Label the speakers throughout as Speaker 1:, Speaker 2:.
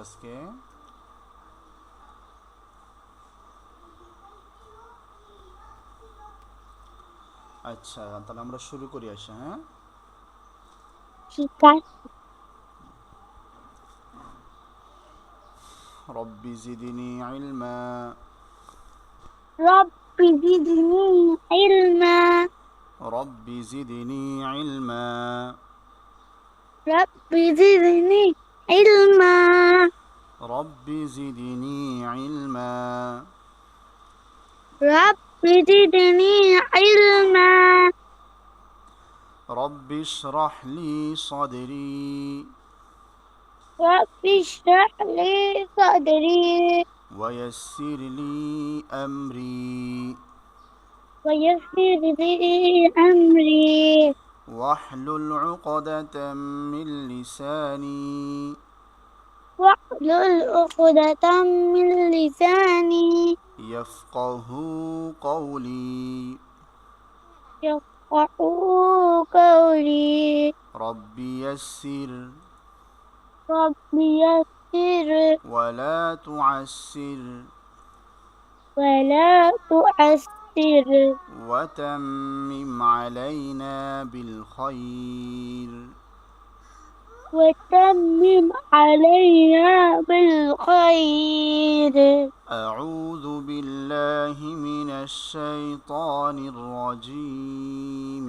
Speaker 1: আজকে আচ্ছা, তাহলে আমরা শুরু করি। হ্যাঁ,
Speaker 2: ঠিক আছে।
Speaker 1: রব্বি জিদিনি ইলমা।
Speaker 2: رب زدني علما.
Speaker 1: রব্বি জিদিনি ইলমা।
Speaker 2: رب زدني علما.
Speaker 1: রব্বি জিদিনি ইলমা।
Speaker 2: رب زدني علما.
Speaker 1: রব্বি ইশরাহ লি সাদরি।
Speaker 2: رب اشرح لي صدري
Speaker 1: ويسر لي أمري.
Speaker 2: ويسر لي أمري
Speaker 1: واحلل عقدة من لساني.
Speaker 2: واحلل عقدة من لساني
Speaker 1: يفقه قولي.
Speaker 2: يفقهوا قولي.
Speaker 1: ربي يسر
Speaker 2: رب يسر
Speaker 1: ولا تعسر.
Speaker 2: ولا تؤثر
Speaker 1: وتمم علينا بالخير.
Speaker 2: وتمم علينا بالخير.
Speaker 1: أعوذ بالله من الشيطان الرجيم.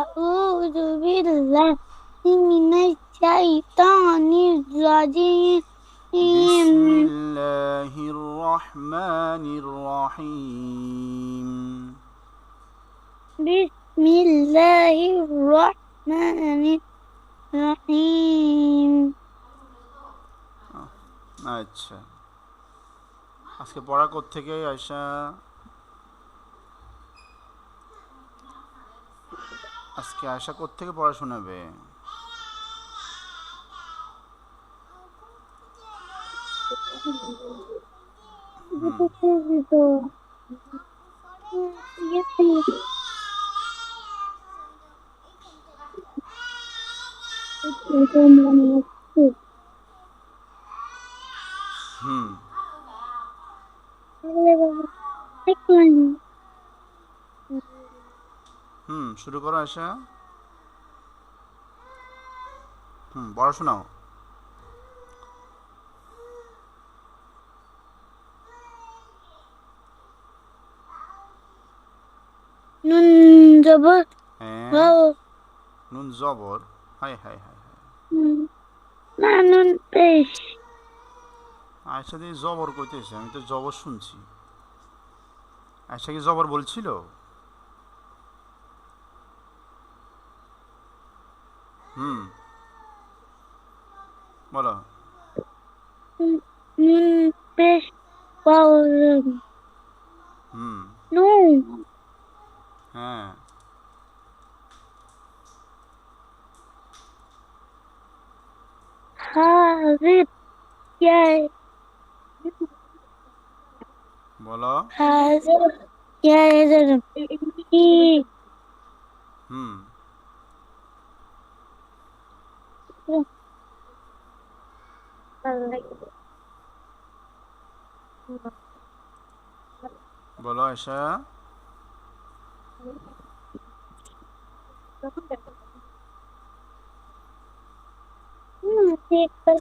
Speaker 2: أعوذ بالله من الشيطان الرجيم.
Speaker 1: بسم الله الرحمن الرحيم.
Speaker 2: بسم الله الرحمن الرحيم.
Speaker 1: আচ্ছা, আজকে পড়া কোত্থেকে আয়শা? আজকে আয়শা কোত্থেকে পড়া শোনাবে? হুম হুম শুরু করো আয়শা। পড়া শোনাও।
Speaker 2: নুন জবর
Speaker 1: হ্যাঁ,
Speaker 2: ওয়াও।
Speaker 1: নুন জবর। High high high high.
Speaker 2: না নুন পেশ।
Speaker 1: আয়শা দিয়ে জবর কইতেছে, আমি তো জবর শুনছি। আয়শা কি জবর বলছিল? হুম বলো।
Speaker 2: নুন পেশ ওয়াও।
Speaker 1: হুম
Speaker 2: নুন
Speaker 1: হ্যাঁ,
Speaker 2: حاضر يا
Speaker 1: বলো।
Speaker 2: حاضر يا زلمة إيه.
Speaker 1: হুম বলো আয়শা।
Speaker 2: ठीक पर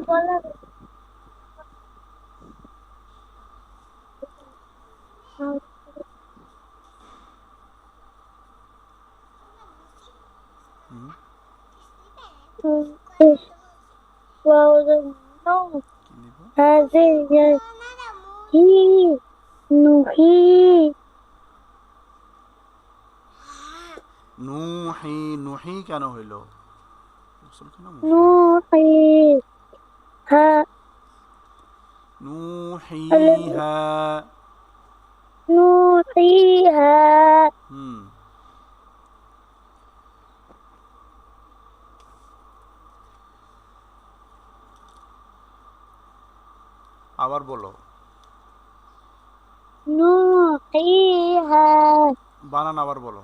Speaker 2: बोला
Speaker 1: হুম
Speaker 2: no
Speaker 1: কি দিব?
Speaker 2: حاضر يا هي نهي
Speaker 1: নুহি। নুহি কেন হইল? রসুল কেন মুখে?
Speaker 2: نوحي ها
Speaker 1: নুহিহা।
Speaker 2: نوحيها.
Speaker 1: হুম আবার বলো।
Speaker 2: نوحيها.
Speaker 1: বানান আবার বলো।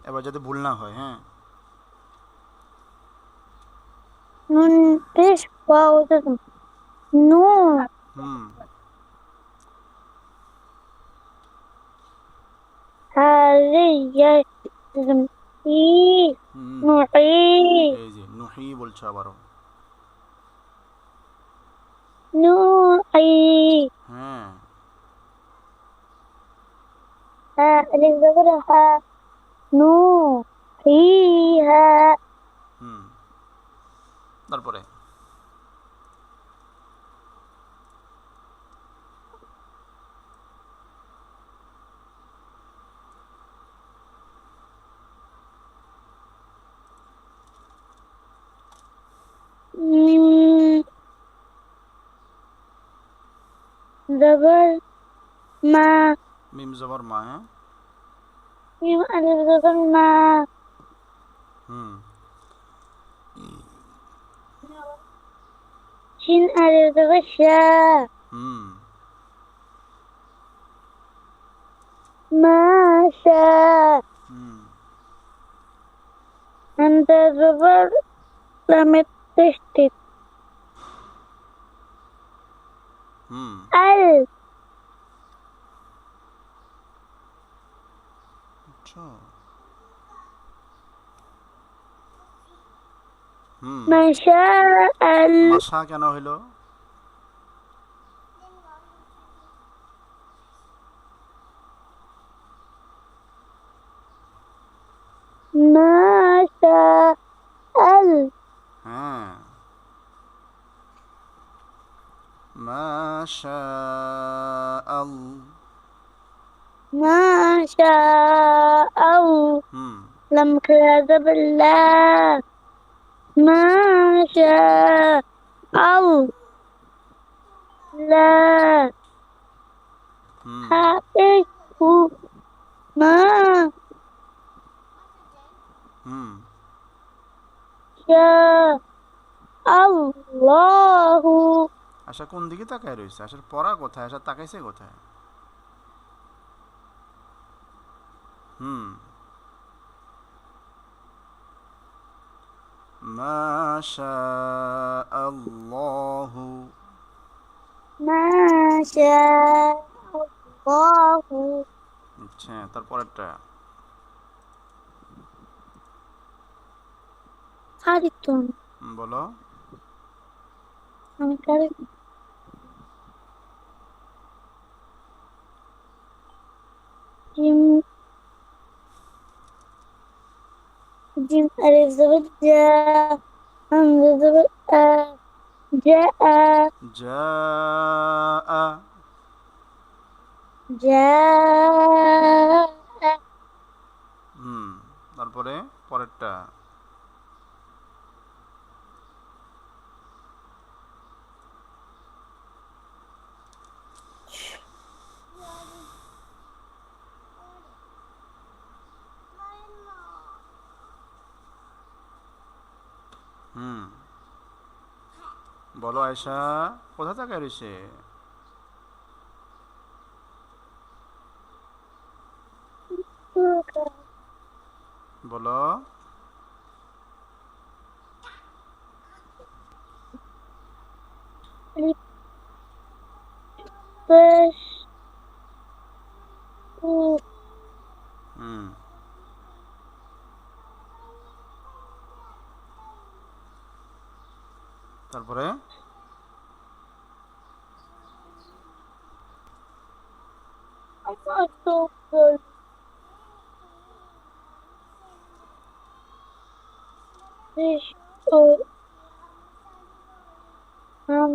Speaker 1: এবার যাতে ভুল না হয়, হ্যাঁ।
Speaker 2: نون পেশ ওয়াও জজম নুন
Speaker 1: হুম
Speaker 2: হাজি ইয়া জজম ই
Speaker 1: হুম
Speaker 2: নুই
Speaker 1: এই যে নুহি বলছো আবারও।
Speaker 2: নুই
Speaker 1: হ্যাঁ
Speaker 2: হা আলিফ জবর হা নু হি হা
Speaker 1: হুম তারপরে
Speaker 2: মিম জবর মা
Speaker 1: মিম জবর মা, হ্যাঁ।
Speaker 2: মিম আলিফ জবর মা
Speaker 1: হুম
Speaker 2: শিন আলিফ জবর শা
Speaker 1: হুম
Speaker 2: মাশা
Speaker 1: হুম
Speaker 2: হামজা জবর লামের তেশদিদ
Speaker 1: হুম
Speaker 2: আল
Speaker 1: আচ্ছা হুম
Speaker 2: মাশা আল
Speaker 1: মাসা কেন হইলো?
Speaker 2: মাশা আল
Speaker 1: হ্যাঁ মাশা আল
Speaker 2: মাশা আল
Speaker 1: হুম
Speaker 2: লাম খারা জবর লা মাশা আল লা
Speaker 1: হুম
Speaker 2: হা পেশ হু মা
Speaker 1: হুম
Speaker 2: শা আল্লাহু
Speaker 1: আশা কোন দিকে তাকায় রয়েছে? আশার পড়া কোথায়? আশা তাকাইছে কোথায়? হুম মাশা আল্লাহু
Speaker 2: মাশা আল্লাহু
Speaker 1: আচ্ছা তারপরেরটা
Speaker 2: আরিতুন
Speaker 1: বলো।
Speaker 2: আমি কারে জিম জিম আলিফ জবর জা হামজা জবর আ জা আ
Speaker 1: যা
Speaker 2: জা
Speaker 1: হুম তারপরে পরেরটা হুম বলো আয়শা, কোথা তাকায় রয়েছে? বলো।
Speaker 2: আলিফ পেশ উ
Speaker 1: হুম তারপরে
Speaker 2: আমার তো বল পেশ ও হাম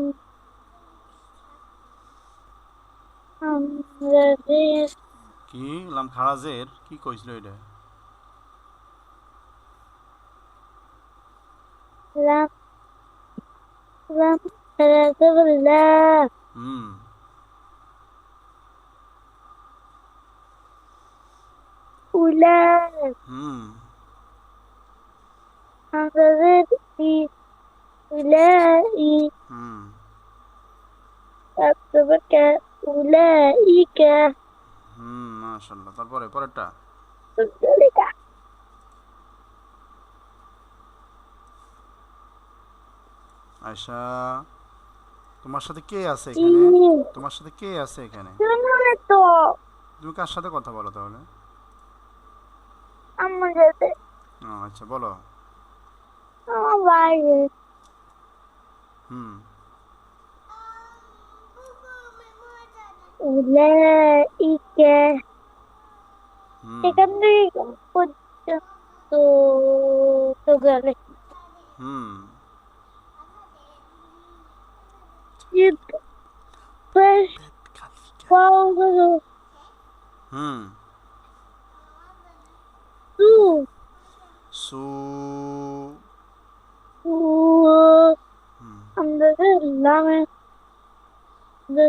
Speaker 2: হামজা জের
Speaker 1: কি লাম খারাজের কি কইছিল এটা?
Speaker 2: লাম লাম খারা জবর লা
Speaker 1: হুম
Speaker 2: উলা
Speaker 1: হুম
Speaker 2: হামজা জের ই উলাই
Speaker 1: হুম
Speaker 2: কাফ জবর কা উলাইকা
Speaker 1: হুম মাশাআল্লাহ। তারপরে পরেরটা
Speaker 2: তুলিকা
Speaker 1: আয়শা, তোমার সাথে কে আছে এখানে? তোমার সাথে কে আছে এখানে?
Speaker 2: শুনুন তো
Speaker 1: তুমি কার সাথে কথা বলো তাহলে?
Speaker 2: আমার সাথে
Speaker 1: ও আচ্ছা, বলো।
Speaker 2: আমার বাইরে
Speaker 1: হুম
Speaker 2: উলাইকা
Speaker 1: হুম
Speaker 2: এখান থেকে পর্যন্ত তো গেলে
Speaker 1: হুম
Speaker 2: first follow
Speaker 1: হুম
Speaker 2: to
Speaker 1: সু
Speaker 2: to
Speaker 1: hmm
Speaker 2: under the llama the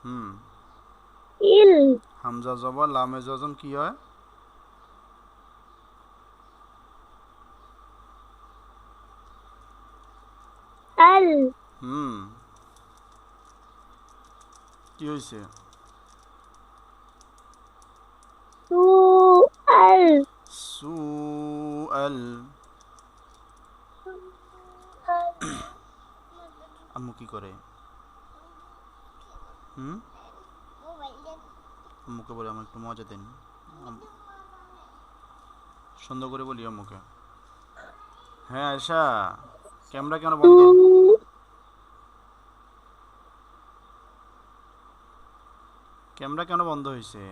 Speaker 1: hmm
Speaker 2: il
Speaker 1: Hamza জবর লামে জজম কি হয়?
Speaker 2: al
Speaker 1: হুম কি হয়েছে?
Speaker 2: to al
Speaker 1: সু আল। আম্মু কি করে? হুম আম্মুকে বলে আমার একটু মজা দেন। সুন্দর করে বলি আম্মুকে। হ্যাঁ আয়শা, ক্যামেরা কেন বন্ধ?
Speaker 2: to
Speaker 1: ক্যামেরা কেন বন্ধ হয়েছে?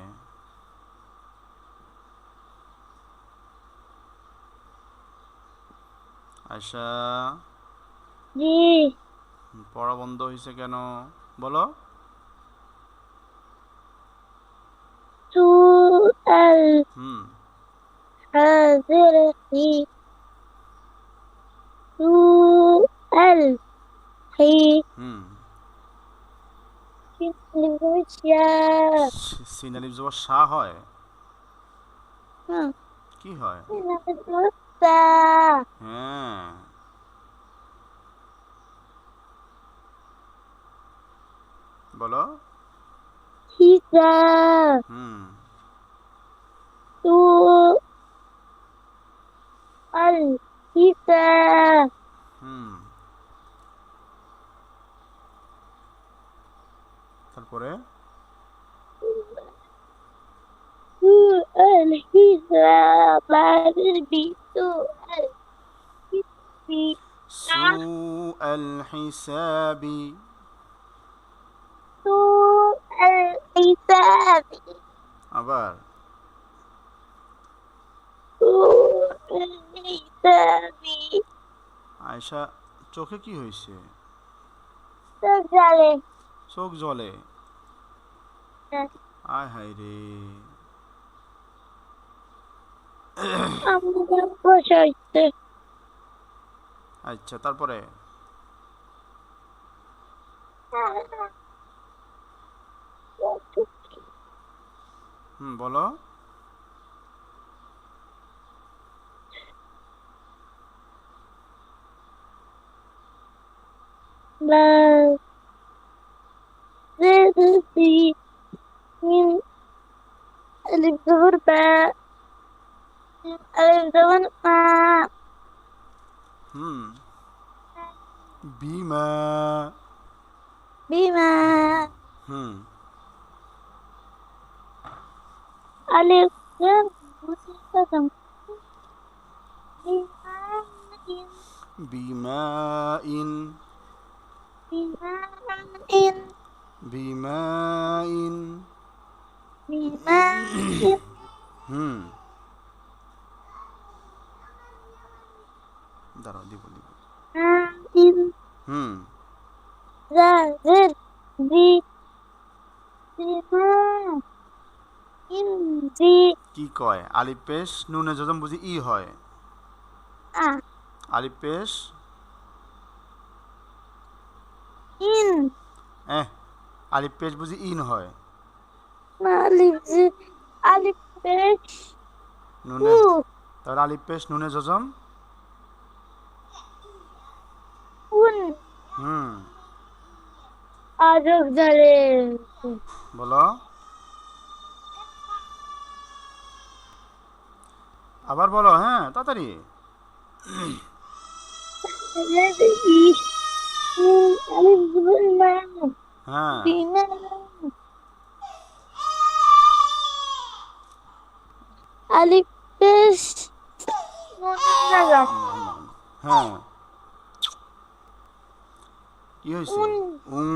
Speaker 1: আয়শা,
Speaker 2: ji
Speaker 1: পড়া বন্ধ হয়েছে কেন? বলো।
Speaker 2: to al
Speaker 1: hmm
Speaker 2: حاضر في to al حي
Speaker 1: হুম
Speaker 2: الوجه
Speaker 1: সিনালিপ জবর শাহ হয়? কি হয়? হ্যাঁ, বলো।
Speaker 2: Tiga
Speaker 1: হুম
Speaker 2: tu al kita
Speaker 1: হুম তারপরে
Speaker 2: tu al kita barir bi tu al kita
Speaker 1: সু আল হিসাবি।
Speaker 2: tu al kita
Speaker 1: আবার
Speaker 2: tu al kita
Speaker 1: আয়শা, চোখে কি হয়েছে?
Speaker 2: Terjale
Speaker 1: চোখ জ্বলে? আয় হায় রে।
Speaker 2: আমরা বসাইতে
Speaker 1: আচ্ছা, তারপরে হুম বলো।
Speaker 2: ما زاد في من ألف زبر باء من ألف زبر ما
Speaker 1: হুম বিমা।
Speaker 2: بما
Speaker 1: হুম
Speaker 2: ألف زبر متقدم بما
Speaker 1: বিমা ইন।
Speaker 2: بما إن
Speaker 1: বিমা ইন।
Speaker 2: بما إن
Speaker 1: হুম দাঁড়াও, দিব দিব।
Speaker 2: إن
Speaker 1: হুম
Speaker 2: زاد ذي بما إن ذي
Speaker 1: কি কয়? আলিফ পেশ নুনে যজম বুঝি ই হয়।
Speaker 2: آه
Speaker 1: আলিফ পেশ
Speaker 2: إن
Speaker 1: এহ, আলিফ পেশ বুঝি ইন হয়।
Speaker 2: ما ألف زي ألف بيش
Speaker 1: নুনে, তাহলে আলিফ পেশ নুনে যজম।
Speaker 2: كن
Speaker 1: হুম
Speaker 2: أرق داري
Speaker 1: বলো। আবার বলো, হ্যাঁ তাড়াতাড়ি।
Speaker 2: ألف ما
Speaker 1: হ্যাঁ
Speaker 2: بما ألف بس نون
Speaker 1: হ্যাঁ কি হয়েছে
Speaker 2: أن
Speaker 1: উং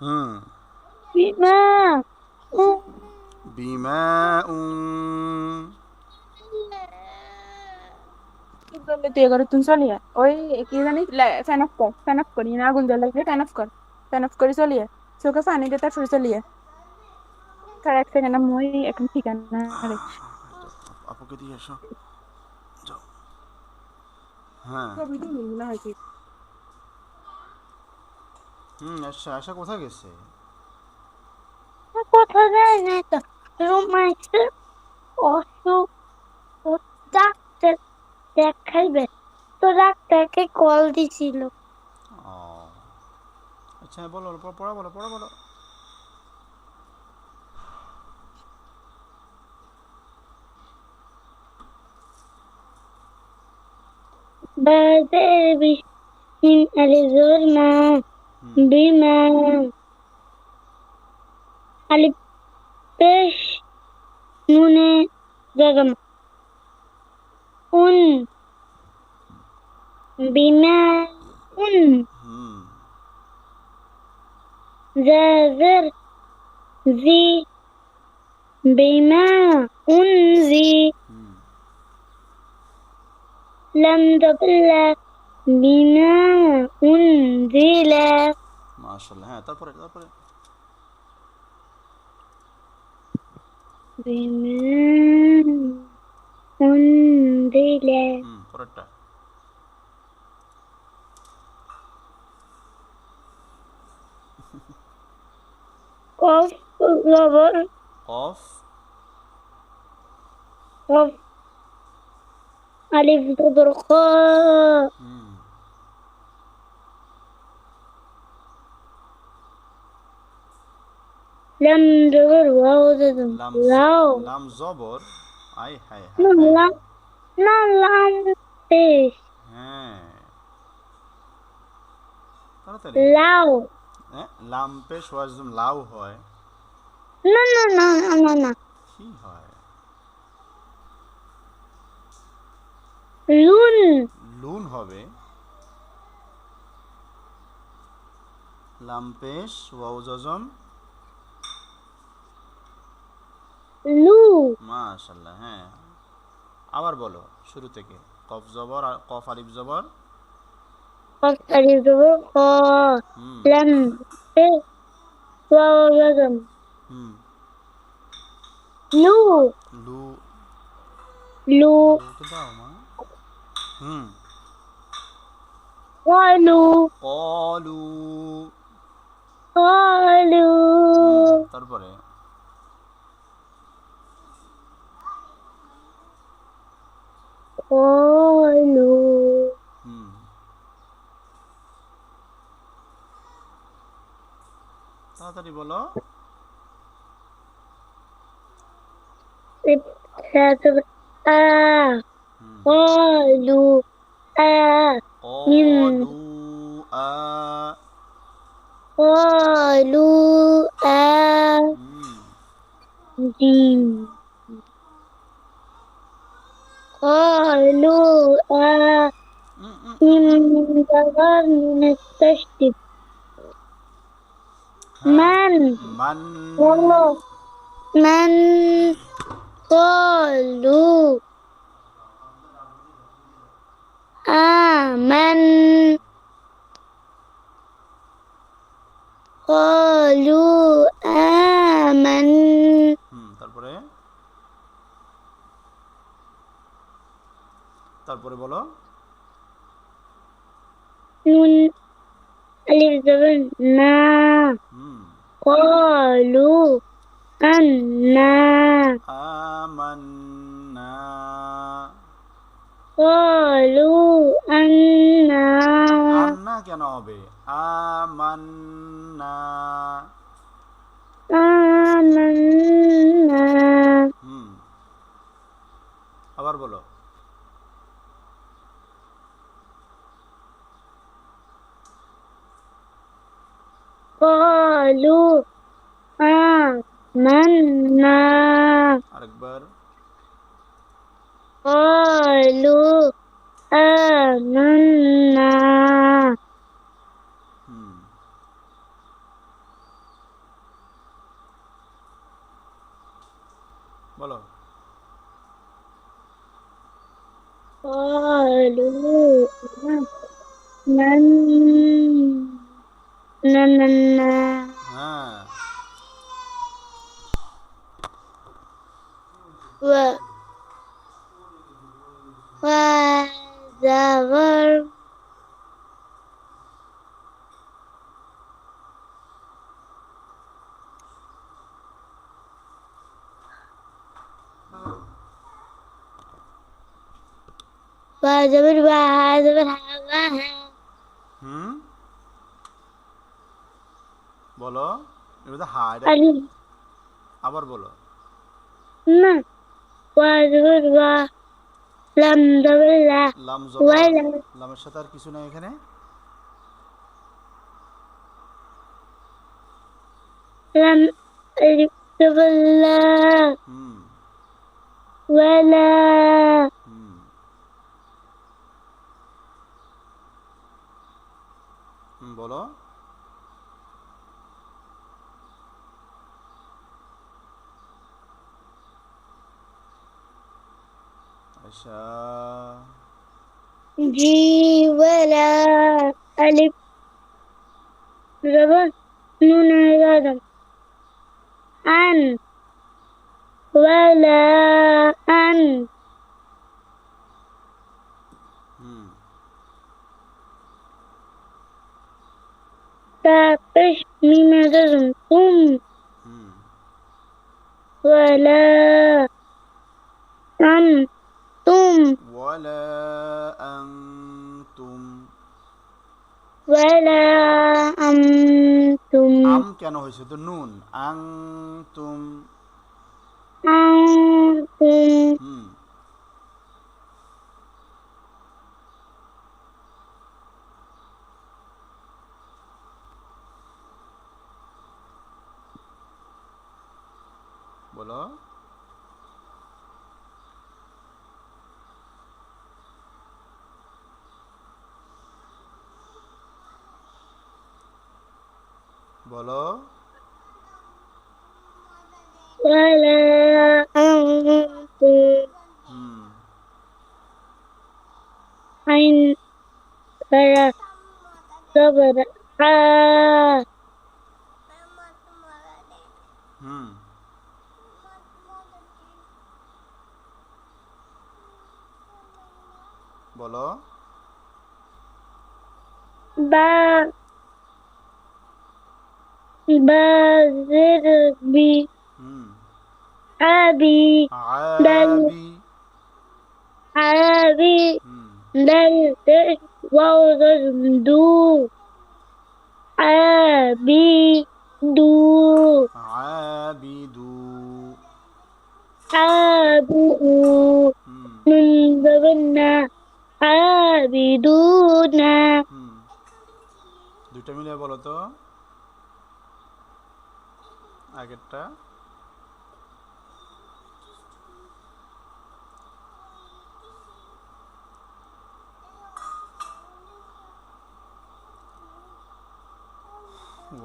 Speaker 1: হুম
Speaker 2: بما أن
Speaker 1: বিমা উং
Speaker 3: বললে তুই এগারো তুই চলিয়ে ওই কি জানি ফ্যান অফ করি না আগুন জ্বলে ফ্যান অফ করে চলিয়ে চোখে পানি দিয়ে তারপরে চলিয়ে তার এক সেকেন্ড মই এখন ঠিকানা রে
Speaker 1: আপুকে দিয়ে এসো যাও হ্যাঁ
Speaker 3: ছবি তুলি না হয়েছে
Speaker 1: আচ্ছা আশা কোথায় গেছে
Speaker 2: কোথাও যায় না তো রুমাইছে অসুখ ও ডাক্তার দেখাইবে তো ডাক্তারকে কল দিছিল
Speaker 1: ও আচ্ছা বলো বলো, পড়া বলো পড়া বলো
Speaker 2: বাজারে বিন আলিজোর মা বিমা আলিফ পেশ নুনে জগম উন বিমা উন
Speaker 1: হুম
Speaker 2: জাজর জি বিমা উনজি
Speaker 1: হুম
Speaker 2: لم تقل بما أنزل
Speaker 1: মাশাআল্লাহ হ্যাঁ তারপরে তারপরে
Speaker 2: بما أنزل
Speaker 1: পরেরটা
Speaker 2: قف زبر
Speaker 1: কফ
Speaker 2: قف ألف زبر خاء
Speaker 1: হুম
Speaker 2: لم زبر واو زدم
Speaker 1: লাম
Speaker 2: واو
Speaker 1: লাম জবর আই হাই হাই
Speaker 2: نعم
Speaker 1: হাই
Speaker 2: لام نعم لام পেশ
Speaker 1: হ্যাঁ তাড়াতাড়ি
Speaker 2: লাউ
Speaker 1: হ্যাঁ লাম পেশ ওয়াজম লাউ হয়
Speaker 2: না না না না না না
Speaker 1: কি হয়
Speaker 2: লুন
Speaker 1: লুন হবে লাম পেশ ওয়াও জজম
Speaker 2: লু
Speaker 1: মাশাআল্লাহ হ্যাঁ আবার বলো শুরু থেকে কফ জবর আর কফ আলিফ জবর
Speaker 2: قف ألف زبر خاء
Speaker 1: হুম
Speaker 2: لم পেশ واو زدم
Speaker 1: হুম
Speaker 2: লু
Speaker 1: লু
Speaker 2: লু
Speaker 1: লুকে দাও মা হুম
Speaker 2: قالوا
Speaker 1: কলু
Speaker 2: قالوا
Speaker 1: তারপরে
Speaker 2: قالوا
Speaker 1: হুম তাড়াতাড়ি বলো হুম
Speaker 2: قالوا
Speaker 1: কলু আ
Speaker 2: قالوا
Speaker 1: হুম
Speaker 2: جيم قالوا انتظرنا نستشهد من
Speaker 1: মান
Speaker 2: والله من قالوا آمن قالوا آمن
Speaker 1: তারপরে তারপরে বলো
Speaker 2: نون ألف زبر نا
Speaker 1: হুম
Speaker 2: قالوا أنا
Speaker 1: আমান্না
Speaker 2: قالوا أنا
Speaker 1: আন্না কেন হবে আমান্না
Speaker 2: آمنا
Speaker 1: হুম আবার বলো
Speaker 2: قالوا آمنا
Speaker 1: আরেকবার।
Speaker 2: قالوا آمنا
Speaker 1: হুম বলো।
Speaker 2: قالوا من
Speaker 1: হ্যাঁ
Speaker 2: و وزغر وزبر وهذا
Speaker 1: হুম বলো। এটা হা, এটা
Speaker 2: ألف
Speaker 1: আবার বলো।
Speaker 2: ما وزبر ولم زبر لا
Speaker 1: লাম জবর,
Speaker 2: ولم
Speaker 1: লামের সাথে আর কিছু নাই এখানে।
Speaker 2: ألف زبر لا
Speaker 1: হুম
Speaker 2: ولا
Speaker 1: হুম হুম বলো। আচ্ছা
Speaker 2: جي ولا ألف زبر نون عظام عن ولا أن
Speaker 1: হুম
Speaker 2: تقش ميم عظام ثم
Speaker 1: হুম
Speaker 2: ولا أنتم
Speaker 1: ওয়ালা আনতুম।
Speaker 2: ولا أنتم
Speaker 1: আম কেন হয়েছে তো নুন, আং তুম।
Speaker 2: أنتم
Speaker 1: হুম বলো। বলো।
Speaker 2: ولا أنتم
Speaker 1: হুম
Speaker 2: عين فلا صبر
Speaker 1: হুম বলো।
Speaker 2: با بازر بي
Speaker 1: হুম
Speaker 2: أبي دل
Speaker 1: আবি।
Speaker 2: أبي
Speaker 1: হুম
Speaker 2: دل ووزر دو أبي دو
Speaker 1: আবিদু।
Speaker 2: أبو
Speaker 1: হুম
Speaker 2: من زبنا عابدون
Speaker 1: হুম দুইটা মিলে বলো তো আগেরটা।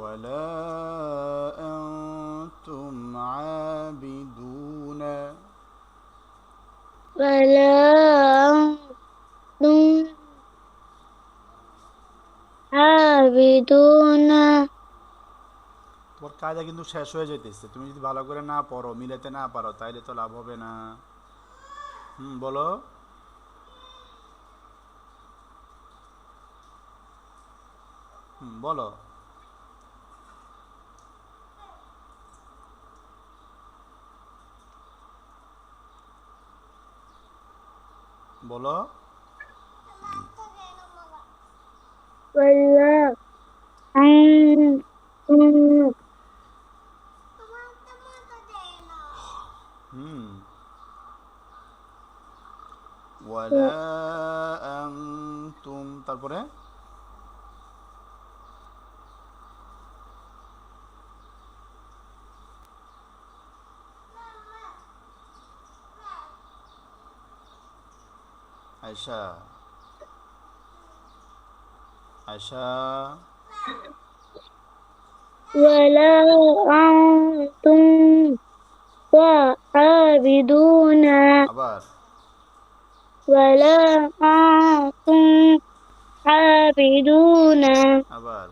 Speaker 1: ولا أنتم عابدون.
Speaker 2: ولا أنتم عابدون
Speaker 1: তোমার কায়দা কিন্তু শেষ হয়ে যেতেছে, তুমি যদি ভালো করে না পড়ো, মিলাতে না পারো, তাইলে তো লাভ হবে না। বলো। বলো। বলো।
Speaker 2: ولا أنتم
Speaker 1: হুম ওয়ালা আনতুম, তারপরে আয়শা আয়শা
Speaker 2: ولا أنتم عابدون
Speaker 1: আবার
Speaker 2: ولا أنتم عابدون
Speaker 1: আবার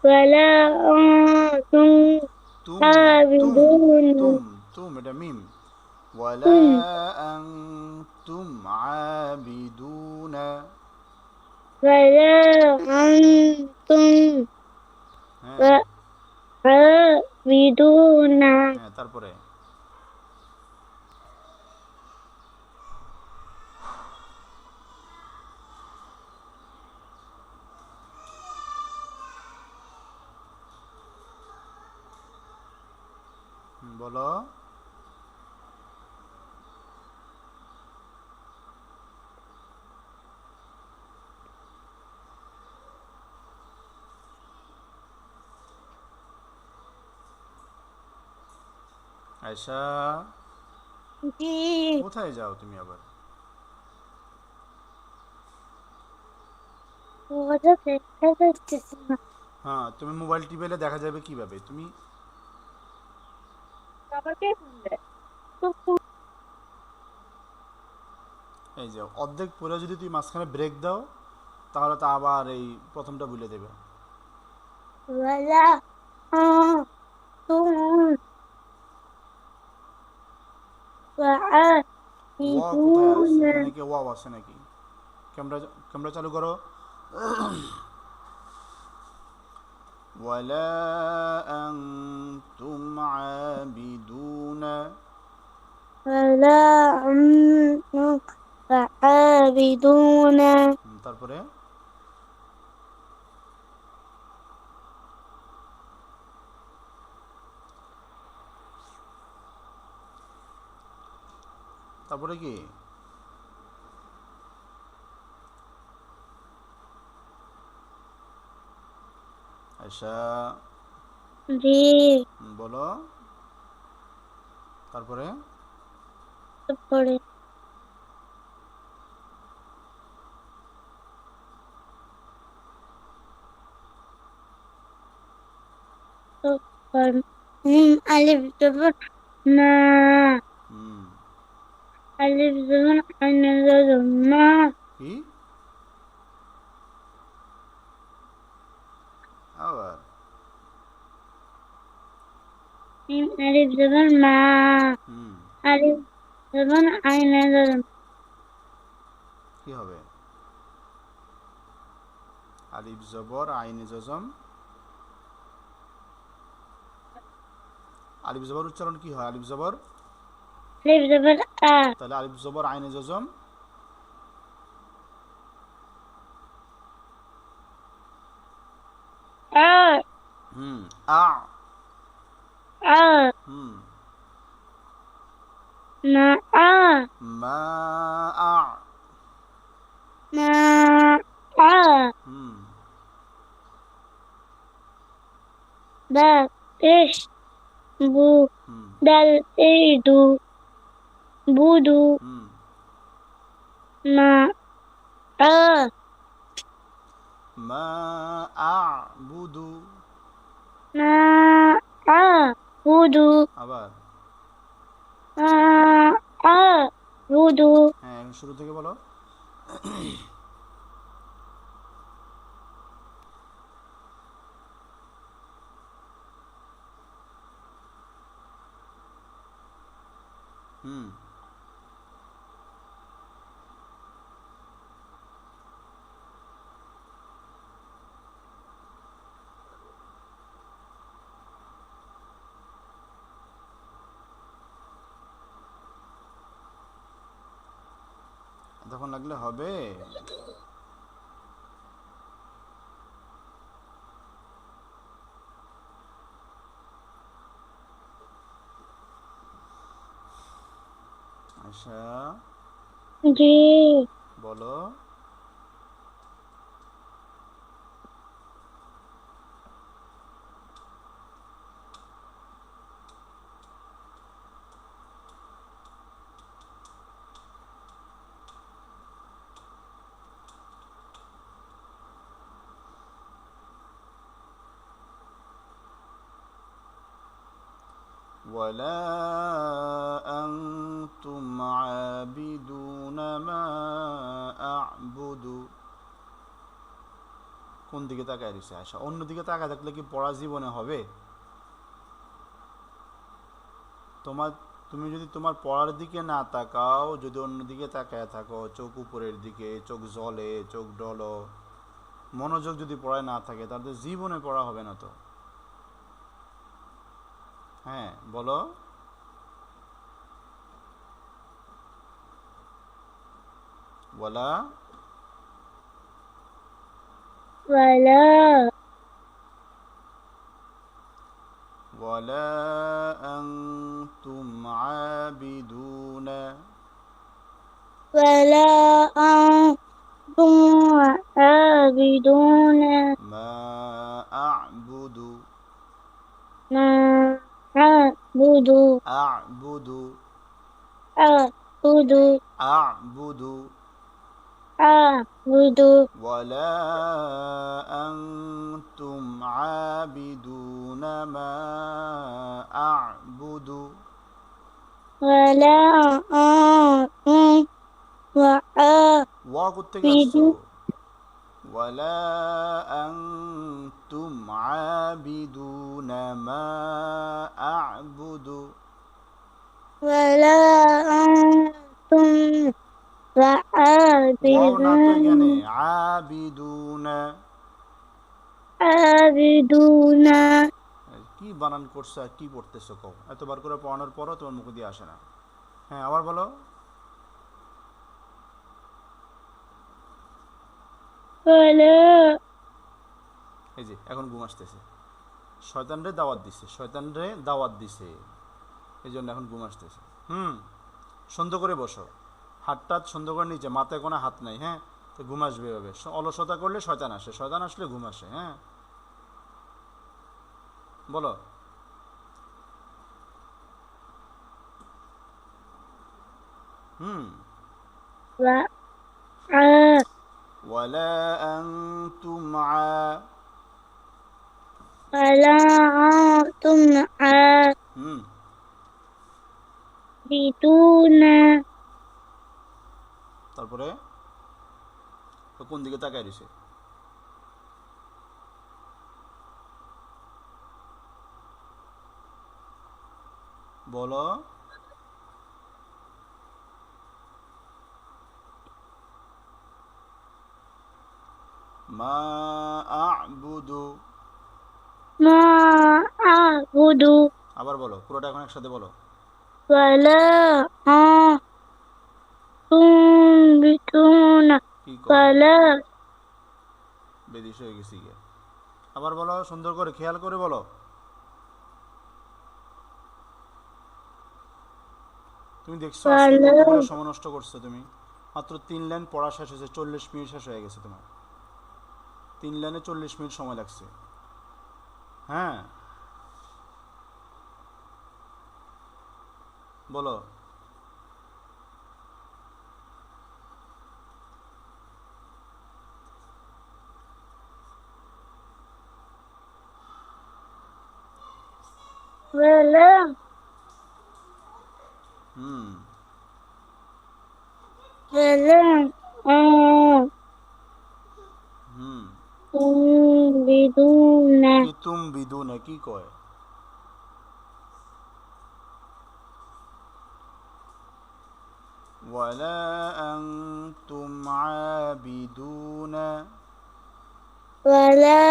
Speaker 2: ولا أنتم
Speaker 1: তুম তুম
Speaker 2: عابدون
Speaker 1: তুম তুম এটা মিম ওয়ালা
Speaker 2: ثم
Speaker 1: আনতুম আবিদুনা
Speaker 2: ولا أنتم
Speaker 1: হ্যাঁ
Speaker 2: عابدون
Speaker 1: হ্যাঁ তারপরে বলো আয়শা
Speaker 2: জি
Speaker 1: কোথায় যাও তুমি আবার
Speaker 2: ওটা দেখা যাচ্ছে না
Speaker 1: হ্যাঁ তুমি মোবাইল টিপেলে দেখা যাবে কিভাবে তুমি
Speaker 3: আবার কে ফোন দেয়?
Speaker 2: তো
Speaker 1: এই যে অর্ধেক পরে যদি তুমি মাঝখানে ব্রেক দাও তাহলে তো আবার এই প্রথমটা ভুলে দেবে
Speaker 2: ولا أنتم
Speaker 1: ওয়া কোথায় আছে
Speaker 2: عابدون
Speaker 1: এখানে কি ওয়াও আছে নাকি ক্যামেরা ক্যামেরা চালু করো ولا أنتم عابدون
Speaker 2: ولا أنتم عابدون
Speaker 1: তারপরে তারপরে কি আয়শা
Speaker 2: জি
Speaker 1: বলো তারপরে
Speaker 2: তারপরে ألف زبر ما
Speaker 1: হুম
Speaker 2: ألف زبر أن زبر ما
Speaker 1: কি আবার
Speaker 2: ألف زبر ما
Speaker 1: হুম
Speaker 2: ألف زبر أين زبر
Speaker 1: কি হবে আলিফ জবর আইন জজম আলিফ জবর উচ্চারণ কি হয় আলিফ জবর
Speaker 2: ألف زبر
Speaker 1: তাহলে আলিফ জবর আইনে জজম
Speaker 2: آ
Speaker 1: হুম আ
Speaker 2: آ
Speaker 1: হুম
Speaker 2: ما
Speaker 1: মা আ
Speaker 2: ما
Speaker 1: হুম
Speaker 2: دا إيش بو
Speaker 1: হুম
Speaker 2: دال إيدو بودو
Speaker 1: হুম
Speaker 2: ما
Speaker 1: মা আ বুদু
Speaker 2: ما بودو
Speaker 1: আবার
Speaker 2: ما بودو
Speaker 1: হ্যাঁ এখন শুরু থেকে বলো হুম তখন লাগলে হবে আচ্ছা
Speaker 2: जी
Speaker 1: বলো ولا أنتم عابدون ما أعبد কোন দিকে তাকায় রয়েছে আশা? অন্যদিকে তাকায় থাকলে কি পড়া জীবনে হবে? তোমার তুমি যদি তোমার পড়ার দিকে না তাকাও, যদি অন্যদিকে তাকায় থাকো, চোখ উপরের দিকে, চোখ জলে, চোখ ডলো, মনোযোগ যদি পড়ায় না থাকে, তাহলে জীবনে পড়া হবে না তো। হ্যাঁ বলো। বলা
Speaker 2: ولا
Speaker 1: ولا أنتم عابدون
Speaker 2: ولا أنتم عابدون
Speaker 1: ما أعبد
Speaker 2: ما أعبد
Speaker 1: أعبد
Speaker 2: أعبد
Speaker 1: أعبد
Speaker 2: أعبد
Speaker 1: ولا أنتم عابدون ما أعبد
Speaker 2: ولا أنتم
Speaker 1: করতে গেছো।
Speaker 2: وعابدون
Speaker 1: ولا أنتم عابدون ما أعبد
Speaker 2: ولا أنتم
Speaker 1: ওয়াও না তো এখানে
Speaker 2: عابدون
Speaker 1: আবিদুন।
Speaker 2: عابدون
Speaker 1: কি বানান করছো আর কি পড়তেছো কও? এতবার করে পড়ানোর পরও তোমার মুখ দিয়ে আসে না। হ্যাঁ আবার বলো।
Speaker 2: ولا
Speaker 1: এই যে এখন ঘুম আসতেছে, শয়তানরে দাওয়াত দিছে, শয়তানরে দাওয়াত দিছে, এই জন্য এখন ঘুম আসতেছে। সুন্দর করে বসো, হাতটা সুন্দর করে নিচে, মাথায় কোনো হাত নাই। হ্যাঁ তো ঘুম আসবে এভাবে। অলসতা করলে শয়তান আসে, শয়তান আসলে ঘুম আসে। হ্যাঁ বলো।
Speaker 2: وعا
Speaker 1: ولا أنتم
Speaker 2: ولا أنتم عابدون
Speaker 1: তারপরে কোন দিকে তাকায় রয়েছে? বলো। মা আ'বুদু।
Speaker 2: ما أعبد
Speaker 1: আবার বলো, পুরোটা এখন একসাথে বলো।
Speaker 2: ولا تنبتون
Speaker 1: কি কয়
Speaker 2: ولا
Speaker 1: বেদিস হয়ে গেছি গিয়ে। আবার বলো, সুন্দর করে খেয়াল করে বলো। তুমি দেখছো আজকে
Speaker 2: ولا
Speaker 1: কতগুলো সময় নষ্ট করছো তুমি? মাত্র 3 লাইন পড়া শেষ হয়েছে, 40 মিনিট শেষ হয়ে গেছে তোমার। 3 লাইনে 40 মিনিট সময় লাগছে। হ্যাঁ বলো।
Speaker 2: ولا
Speaker 1: হুম
Speaker 2: ولا
Speaker 1: হুম
Speaker 2: تنبتون
Speaker 1: কি তুম বিদুনে কি কয়? ولا أنتم عابدون
Speaker 2: ولا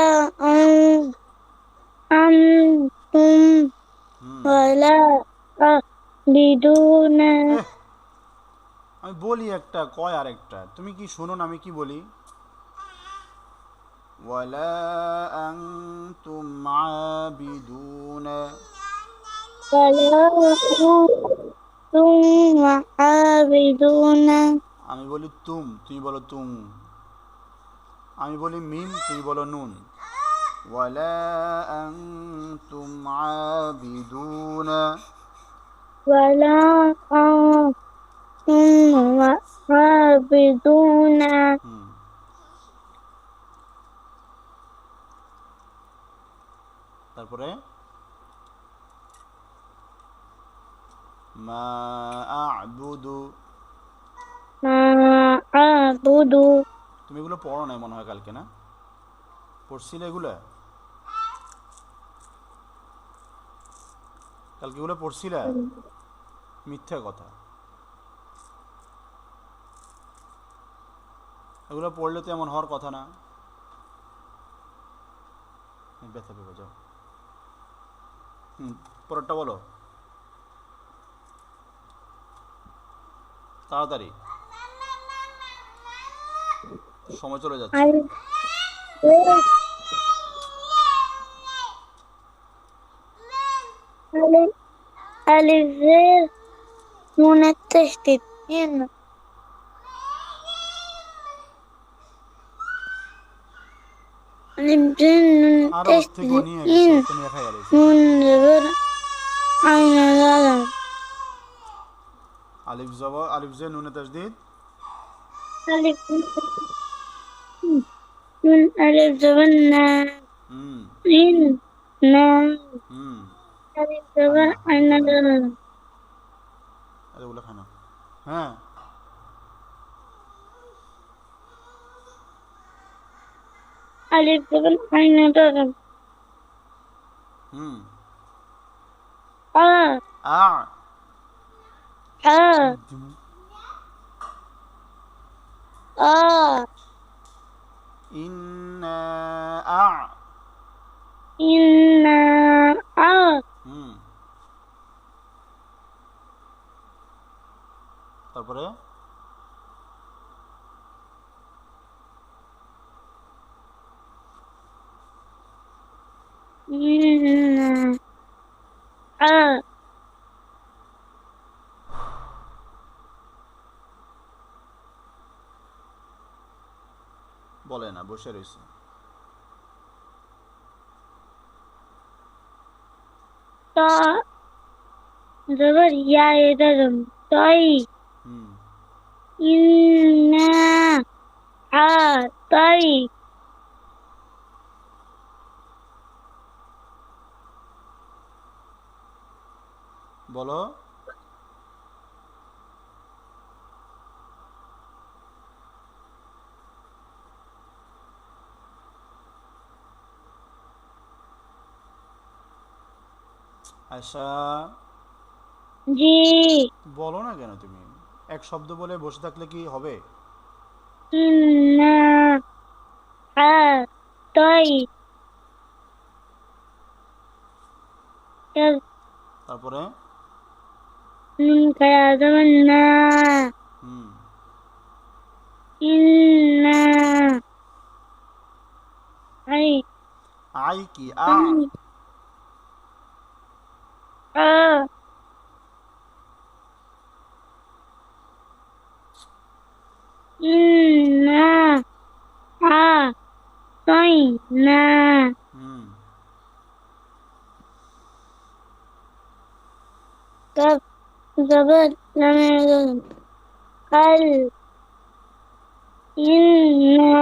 Speaker 2: أنتم
Speaker 1: হুম
Speaker 2: ولا عابدون
Speaker 1: এহ, আমি বলি একটা, কয় আর একটা, তুমি কি শোনো না আমি কি বলি? ولا أنتم عابدون
Speaker 2: ولا أنتم عابدون
Speaker 1: আমি বলি তুম, তুমি বলো তুম। আমি বলি মিম, তুমি বলো নুন। ولا أنتم عابدون
Speaker 2: ولا أنتم عابدون
Speaker 1: হুম তারপরে মা আ'বুদু।
Speaker 2: ما أعبد
Speaker 1: তুমি এগুলো পড়ো নাই মনে হয় কালকে, না? পড়ছিলে এগুলো? কালকে এগুলো পড়ছিলে? মিথ্যা কথা। এগুলো পড়লে তো এমন হওয়ার কথা না। ব্যথা পেবে যাও। পরেরটা বলো তাড়াতাড়ি, সময় চলে যাচ্ছে।
Speaker 2: ألف ألف ألف نون التشديد إن ألف نون
Speaker 1: আরো ওর থেকে
Speaker 2: التشديد
Speaker 1: নিয়ে গেছো,
Speaker 2: إن
Speaker 1: তুমি একাই গেছো।
Speaker 2: نون زبر عين لام
Speaker 1: আলিফ জবর, আলিফ জে নুনে তাসদিদ।
Speaker 2: ألف نون ألف زبر نام
Speaker 1: হুম
Speaker 2: إن نام
Speaker 1: হুম
Speaker 2: ألف زبر
Speaker 1: আন্না
Speaker 2: عين
Speaker 1: ভিতরে না,
Speaker 2: لام
Speaker 1: এগুলো খানো। হ্যাঁ,
Speaker 2: ألف زبر عين لام
Speaker 1: হুম।
Speaker 2: آ
Speaker 1: আ
Speaker 2: آ آ
Speaker 1: ইন্না আ।
Speaker 2: إنا
Speaker 1: হুম, তারপরে
Speaker 2: إنا آ
Speaker 1: বলে না, বসে রয়েছে।
Speaker 2: طا زبر يا يدرم طي
Speaker 1: হুম,
Speaker 2: إنا طي
Speaker 1: বলো। আশা,
Speaker 2: जी
Speaker 1: বলো না কেন তুমি? এক শব্দ বলে বসে থাকলে কি হবে?
Speaker 2: إنا طي
Speaker 1: তারপরে
Speaker 2: منك يا زمنا
Speaker 1: হুম,
Speaker 2: إنا أي
Speaker 1: আই কি আ।
Speaker 2: آ إنا طينا
Speaker 1: হুম,
Speaker 2: كف زبر لم يزل قل إنا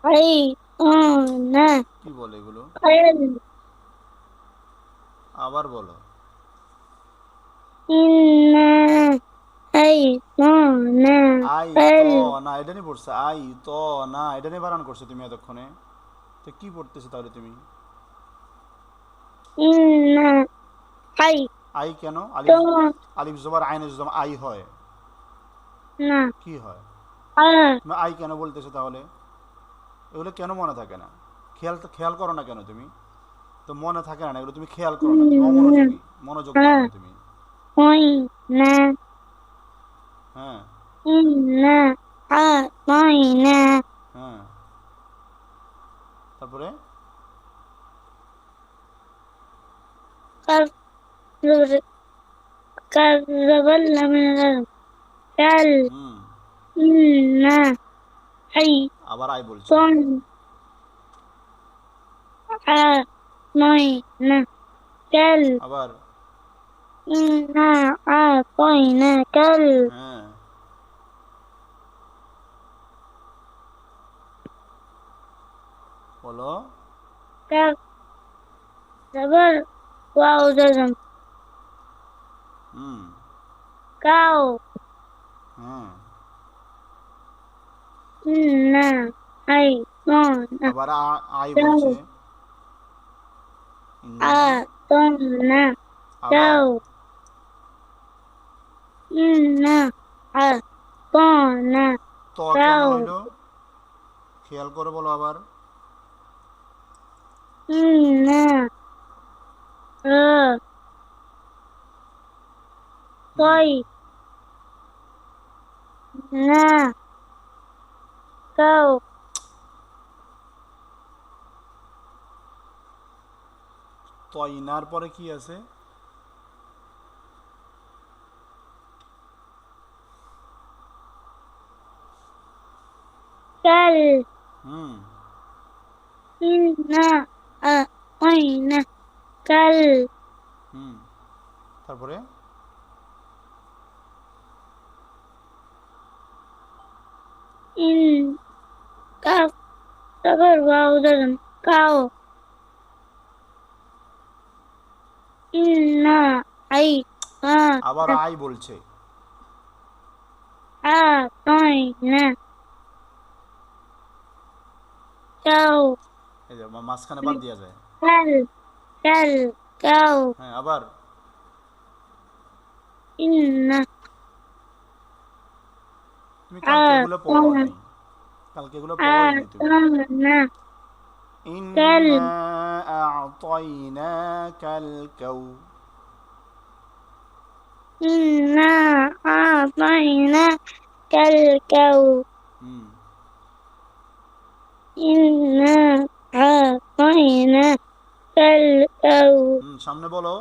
Speaker 2: عينا
Speaker 1: কি বলে এগুলো?
Speaker 2: قل
Speaker 1: আবার বলো।
Speaker 2: إنا عينا
Speaker 1: আই তো
Speaker 2: قل
Speaker 1: না, এটা নিয়ে পড়ছে। আই তো না, এটা নিয়ে বানান করছো তুমি এতক্ষণে। তো কি পড়তেছো তাহলে তুমি?
Speaker 2: إنا عينا
Speaker 1: আই কেন? আলিফ, আলিফ জবর আইনের জবর আই হয়, কি হয়? তুমি আই কেন বলতেছো তাহলে? এগুলো কেন মনে থাকে না? খেয়াল করো না কেন তুমি? তো মনে থাকে না এগুলো, তুমি খেয়াল করো না, তুমি অমনোযোগী, মনোযোগ দাও না তুমি।
Speaker 2: عينا
Speaker 1: হ্যাঁ
Speaker 2: إنا عينا
Speaker 1: হ্যাঁ, তারপরে
Speaker 2: كف زبر كذب لم يزل قل
Speaker 1: হুম,
Speaker 2: إنا
Speaker 1: আবার আই বলছো।
Speaker 2: عينا قل
Speaker 1: আবার
Speaker 2: إنا أعطيناك
Speaker 1: হ্যাঁ, বলো।
Speaker 2: الكتاب واو جزم
Speaker 1: হুম
Speaker 2: cow,
Speaker 1: হ্যাঁ
Speaker 2: inna, I, donna,
Speaker 1: আবার আই
Speaker 2: cow,
Speaker 1: বলছে ইন্না
Speaker 2: donna,
Speaker 1: আবার
Speaker 2: cow, inna, donna,
Speaker 1: ত কেন
Speaker 2: cow,
Speaker 1: হইল খেয়াল করে বলো আবার
Speaker 2: inna,
Speaker 1: হুম
Speaker 2: toy, na, cow,
Speaker 1: তো ইনার পরে কি আছে
Speaker 2: kal,
Speaker 1: হুম
Speaker 2: inna, oina, kal,
Speaker 1: হুম তারপরে
Speaker 2: in, cow, sabar wow dalam, cow, inna, I,
Speaker 1: আবার আই বলছে
Speaker 2: oina, cow,
Speaker 1: এই যে মাঝখানে বাদ দেওয়া যায়
Speaker 2: kal, kal, cow,
Speaker 1: হ্যাঁ আবার
Speaker 2: inna,
Speaker 1: তুমি কালকে এগুলো পড়ো
Speaker 2: oina,
Speaker 1: নাই কালকে এগুলো পড়োই নি তুমি
Speaker 2: oina, kal,
Speaker 1: ইন্না আ'তাইনাকাল cow
Speaker 2: inna, oina, kal, cow,
Speaker 1: হুম
Speaker 2: inna, oina, kal, cow,
Speaker 1: হুম সামনে বলো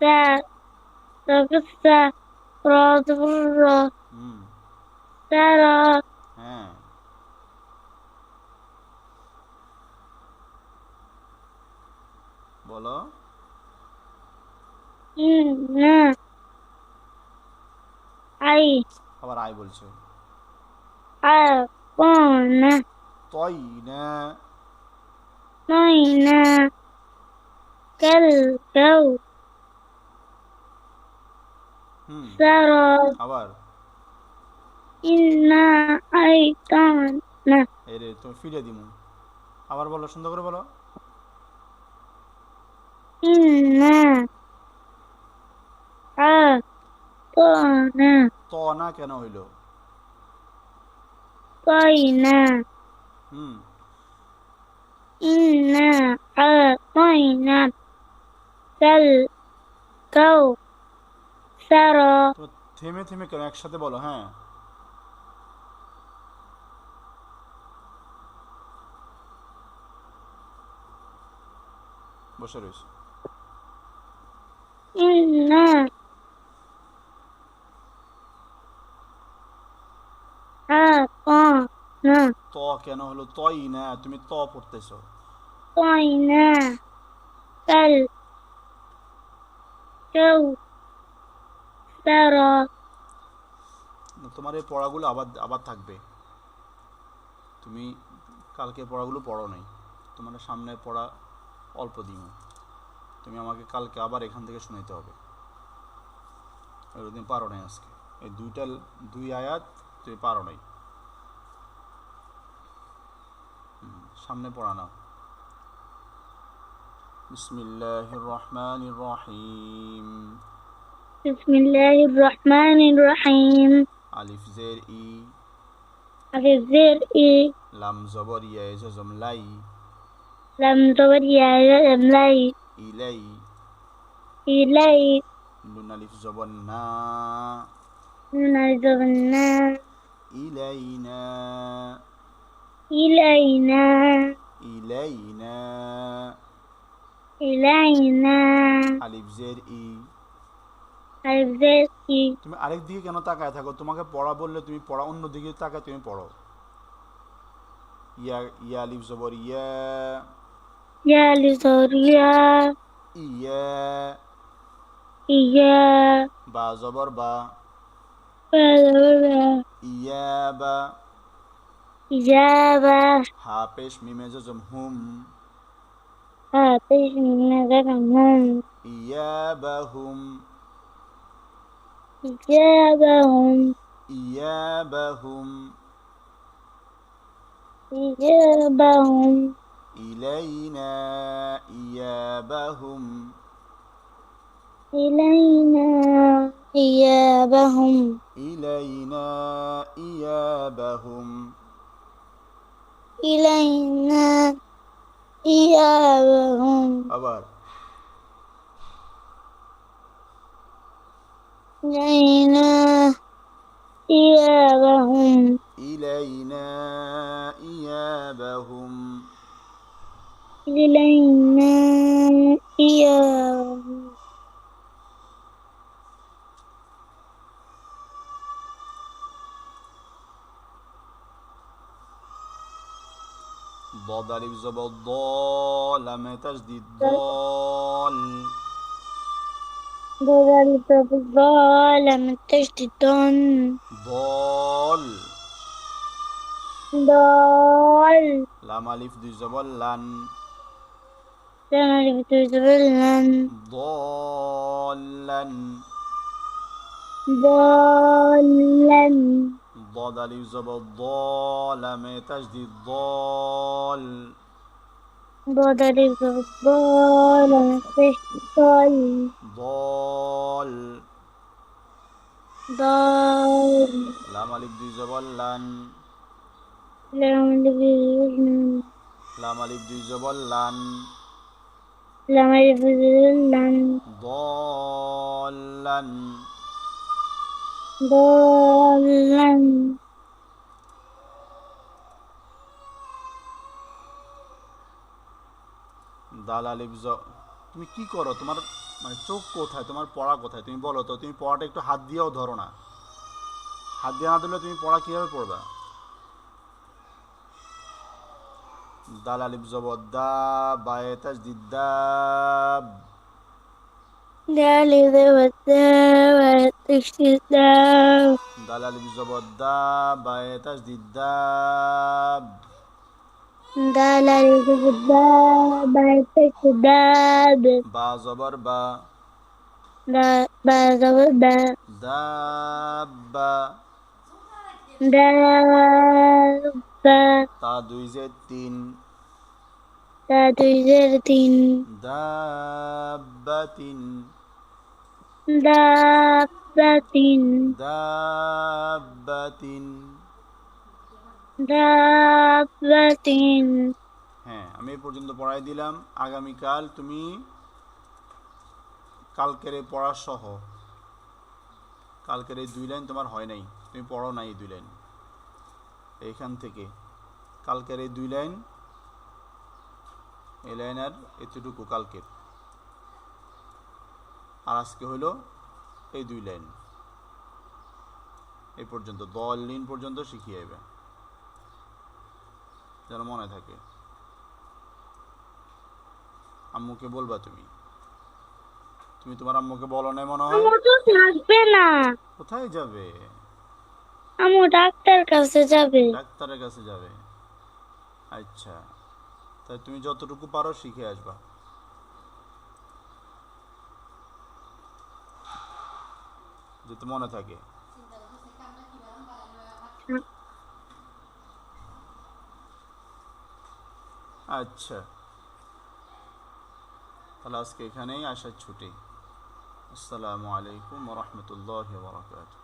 Speaker 2: sa, sabsa, radbra,
Speaker 1: হুম
Speaker 2: sara,
Speaker 1: হ্যাঁ বলো
Speaker 2: inna, I,
Speaker 1: আবার আই বলছে
Speaker 2: oina,
Speaker 1: Toyna
Speaker 2: oina, kal, cow,
Speaker 1: হুম
Speaker 2: sara,
Speaker 1: আবার
Speaker 2: inna, aitana,
Speaker 1: এই রে তুমি ফিরে দিমু আবার বলো সুন্দর করে বলো
Speaker 2: inna, atana,
Speaker 1: ত না কেন হইল
Speaker 2: koina,
Speaker 1: হুম
Speaker 2: inna, atana, kal, cow, sara,
Speaker 1: তো থেমে থেমে কেন একসাথে বলো হ্যাঁ বসে রয়েছে
Speaker 2: inna, atana,
Speaker 1: ত কেন হলো তই না তুমি ত পড়তেছো
Speaker 2: koina, kal, cow, sara,
Speaker 1: তোমার এই পড়াগুলো আবার আবার থাকবে তুমি কালকে পড়াগুলো পড়ো নাই তোমার সামনে পড়া অল্প দিন তুমি আমাকে কালকে আবার এখান থেকে শুনাইতে হবে ওইদিন পারো নাই আজকে এই দুই আয়াত তুমি পারো নাই সামনে পড়া নাও বিসমিল্লাহির রহমানির রহিম
Speaker 2: bismillahirrahmanirrahim,
Speaker 1: আলিফ জের ই
Speaker 2: alif zir i,
Speaker 1: লাম জবর ইয়া জজম লাই
Speaker 2: lam dabar ya, lam lai,
Speaker 1: ইলাই
Speaker 2: ilai,
Speaker 1: নুন আলিফ জবর না
Speaker 2: nazarna,
Speaker 1: ইলাইনা
Speaker 2: ilaina,
Speaker 1: ইলাইনা
Speaker 2: ilaina,
Speaker 1: আলিফ জের ই
Speaker 2: alif zir i,
Speaker 1: তুমি আরেক দিকে কেন তাকায় থাকো তোমাকে পড়া বললে তুমি পড়া অন্য দিকে তাকায় তুমি পড়ো ইয়া ইয়া আলিফ জবর ইয়া
Speaker 2: ya lizoria,
Speaker 1: ইয়া
Speaker 2: iya,
Speaker 1: বা জবর বা
Speaker 2: balora,
Speaker 1: ইয়াবা
Speaker 2: ijaba,
Speaker 1: হা পেশ মিমে জজম হুম
Speaker 2: آتيناهم
Speaker 1: إيابهم
Speaker 2: إجابهم
Speaker 1: إيابهم
Speaker 2: إجابهم
Speaker 1: إلينا إيابهم
Speaker 2: إلينا إيابهم
Speaker 1: إلينا إيابهم
Speaker 2: إلينا إيابهم
Speaker 1: আবার
Speaker 2: إلينا إيابهم
Speaker 1: إلينا إيابهم
Speaker 2: إلينا إيابهم
Speaker 1: ضاد ألف زبر ضال لام تشديد ضال
Speaker 2: ضربت بالظالم تشديدا
Speaker 1: ضال
Speaker 2: ضال
Speaker 1: لام ألف দুই زبر لن
Speaker 2: ضربت ظلا
Speaker 1: ضالا
Speaker 2: ضالا
Speaker 1: ضاد ألف زبر ضال لام تشديد ضال
Speaker 2: ضربت بالظالم تشديدا
Speaker 1: ضال
Speaker 2: ضال
Speaker 1: لام ألف দুই زبر لن
Speaker 2: لم
Speaker 1: لام ألف দুই زبر لن
Speaker 2: يبذلن
Speaker 1: ضالا
Speaker 2: ضالا
Speaker 1: দাল আলিফ তুমি কি করো? তোমার মানে চোখ কোথায়, তোমার পড়া কোথায়? তুমি বলো তো। তুমি পড়াটা একটু হাত দিয়েও ধরো না। হাত দিয়ে না ধরলে তুমি পড়া কিভাবে পড়বা? দাল আলিফ জবর দা, বায়ে তাসদিদ দাব।
Speaker 2: ذلك والدار والاستسلام
Speaker 1: দাল আলিফ জবর দা, বায়ে তাসদিদ দাব।
Speaker 2: ذلك الداب الداب
Speaker 1: বা জবর বা,
Speaker 2: لا بعد ودا
Speaker 1: দাব্বা।
Speaker 2: دابة
Speaker 1: তা দুই জের তিন,
Speaker 2: ذات زرتين
Speaker 1: দাব্বাতিন
Speaker 2: دابة
Speaker 1: দাব্বাতিন।
Speaker 2: دابة
Speaker 1: হ্যাঁ, আমি এই পর্যন্ত পড়াই দিলাম। আগামীকাল তুমি কালকের এই পড়া সহ, কালকের এই 2 লাইন তোমার হয় নাই, তুমি পড়ো নাই এই 2 লাইন। এইখান থেকে কালকের এই 2 লাইন, এই লাইন আর এতটুকু কালকের, আর আজকে হলো এই 2 লাইন। এই পর্যন্ত দলিন পর্যন্ত শিখিয়ে যাবে, যেন মনে থাকে। আম্মুকে বলবা তুমি। তুমি তোমার আম্মুকে বলো না মনে হয়?
Speaker 2: আমু তো থাকবে না,
Speaker 1: কোথায় যাবে?
Speaker 2: আমু ডাক্তার কাছে যাবে।
Speaker 1: ডাক্তারের কাছে যাবে। আচ্ছা, তাই তুমি যতটুকু পারো শিখে আসবা। যাতে মনে থাকে। আচ্ছা, তাহলে আজকে এখানেই আসার ছুটি। আসসালামু আলাইকুম ওয়া রাহমাতুল্লাহি ওয়া বারাকাতুহু।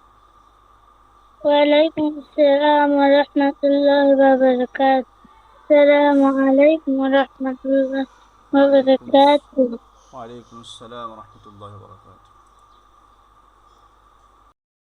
Speaker 2: وعليكم السلام ورحمة الله وبركاته. السلام عليكم ورحمة الله وبركاته.
Speaker 1: ওয়া আলাইকুম আসসালাম ওয়া রাহমাতুল্লাহি ওয়া বারাকাতুহু।